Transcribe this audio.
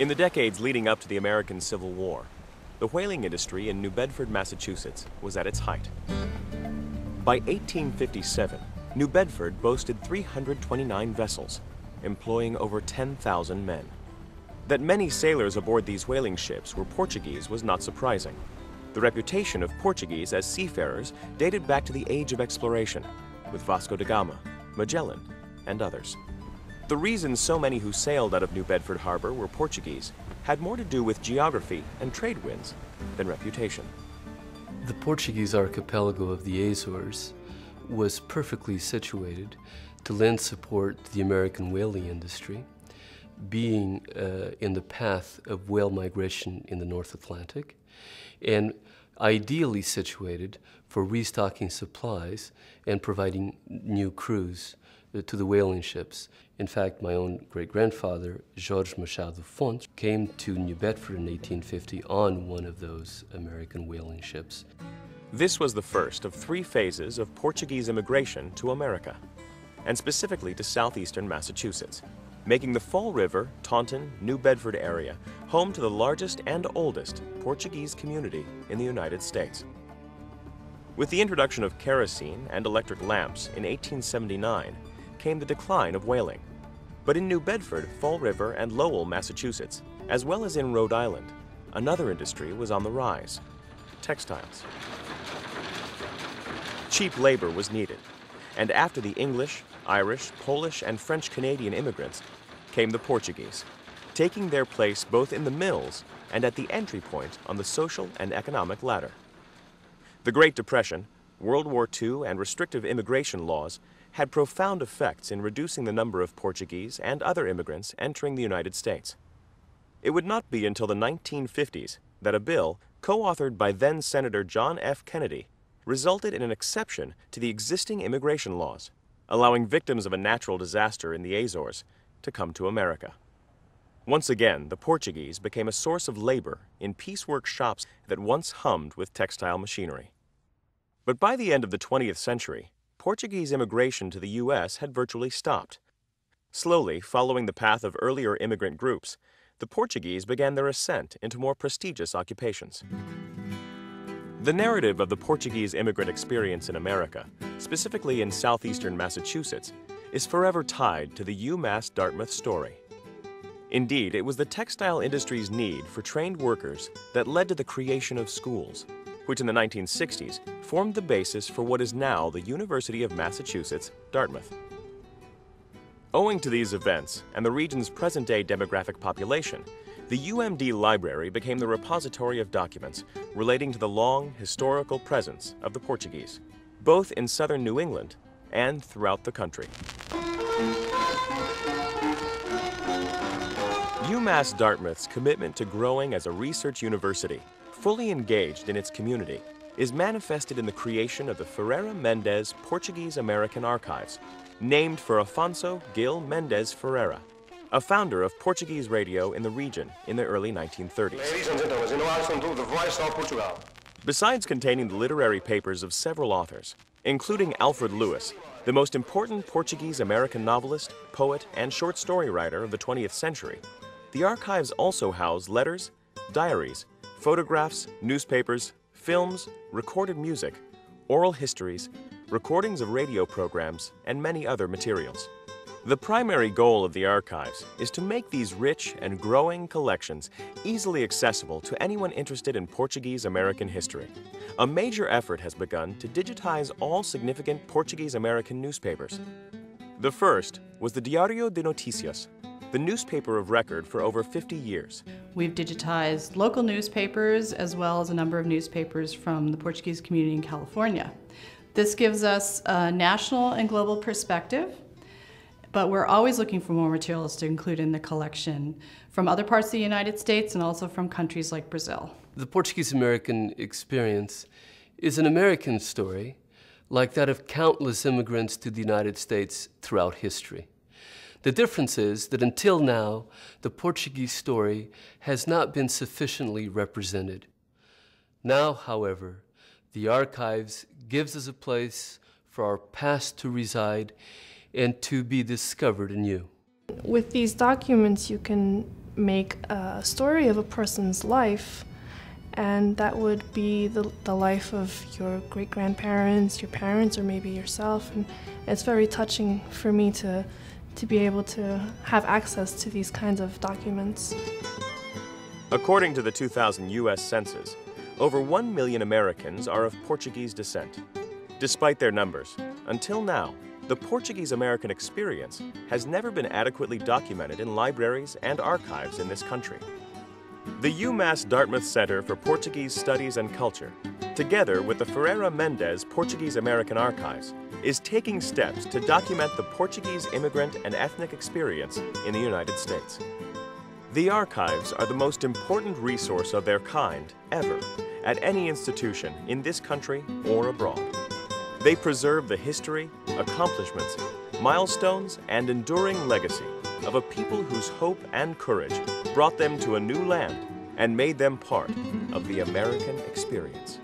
In the decades leading up to the American Civil War, the whaling industry in New Bedford, Massachusetts was at its height. By 1857, New Bedford boasted 329 vessels, employing over 10,000 men. That many sailors aboard these whaling ships were Portuguese was not surprising. The reputation of Portuguese as seafarers dated back to the age of exploration, with Vasco da Gama, Magellan, and others. The reason so many who sailed out of New Bedford Harbor were Portuguese had more to do with geography and trade winds than reputation. The Portuguese archipelago of the Azores was perfectly situated to lend support to the American whaling industry, being in the path of whale migration in the North Atlantic, and ideally situated for restocking supplies and providing new crews to the whaling ships. In fact, my own great-grandfather, Jorge Machado Fontes, came to New Bedford in 1850 on one of those American whaling ships. This was the first of 3 phases of Portuguese immigration to America, and specifically to southeastern Massachusetts, making the Fall River, Taunton, New Bedford area home to the largest and oldest Portuguese community in the United States. With the introduction of kerosene and electric lamps in 1879 came the decline of whaling. But in New Bedford, Fall River, and Lowell, Massachusetts, as well as in Rhode Island, another industry was on the rise: textiles. Cheap labor was needed, and after the English, Irish, Polish, and French-Canadian immigrants came the Portuguese, taking their place both in the mills and at the entry point on the social and economic ladder. The Great Depression, World War II, and restrictive immigration laws had profound effects in reducing the number of Portuguese and other immigrants entering the United States. It would not be until the 1950s that a bill, co-authored by then-Senator John F. Kennedy, resulted in an exception to the existing immigration laws, allowing victims of a natural disaster in the Azores to come to America. Once again, the Portuguese became a source of labor in piecework shops that once hummed with textile machinery. But by the end of the 20th century, Portuguese immigration to the U.S. had virtually stopped. Slowly, following the path of earlier immigrant groups, the Portuguese began their ascent into more prestigious occupations. The narrative of the Portuguese immigrant experience in America, specifically in southeastern Massachusetts, is forever tied to the UMass Dartmouth story. Indeed, it was the textile industry's need for trained workers that led to the creation of schools, which in the 1960s formed the basis for what is now the University of Massachusetts, Dartmouth. Owing to these events and the region's present-day demographic population, the UMD Library became the repository of documents relating to the long, historical presence of the Portuguese, both in southern New England and throughout the country. UMass Dartmouth's commitment to growing as a research university, fully engaged in its community, is manifested in the creation of the Ferriera-Mendes Portuguese-American Archives, named for Afonso Gil Mendes Ferreira, a founder of Portuguese radio in the region in the early 1930s. Ladies and gentlemen, in Washington, the voice of Portugal. Besides containing the literary papers of several authors, including Alfred Lewis, the most important Portuguese-American novelist, poet, and short story writer of the 20th century, the archives also house letters, diaries, photographs, newspapers, films, recorded music, oral histories, recordings of radio programs, and many other materials. The primary goal of the archives is to make these rich and growing collections easily accessible to anyone interested in Portuguese-American history. A major effort has begun to digitize all significant Portuguese-American newspapers. The first was the Diário de Notícias, the newspaper of record for over 50 years. We've digitized local newspapers as well as a number of newspapers from the Portuguese community in California. This gives us a national and global perspective, but we're always looking for more materials to include in the collection from other parts of the United States and also from countries like Brazil. The Portuguese-American experience is an American story like that of countless immigrants to the United States throughout history. The difference is that until now, the Portuguese story has not been sufficiently represented. Now, however, the archives gives us a place for our past to reside and to be discovered anew. With these documents, you can make a story of a person's life, and that would be the life of your great-grandparents, your parents, or maybe yourself. And it's very touching for me to be able to have access to these kinds of documents. According to the 2000 U.S. Census, over 1 million Americans are of Portuguese descent. Despite their numbers, until now, the Portuguese-American experience has never been adequately documented in libraries and archives in this country. The UMass Dartmouth Center for Portuguese Studies and Culture, together with the Ferriera-Mendes Portuguese-American Archives, is taking steps to document the Portuguese immigrant and ethnic experience in the United States. The archives are the most important resource of their kind ever at any institution in this country or abroad. They preserve the history, accomplishments, milestones, and enduring legacy of a people whose hope and courage brought them to a new land and made them part of the American experience.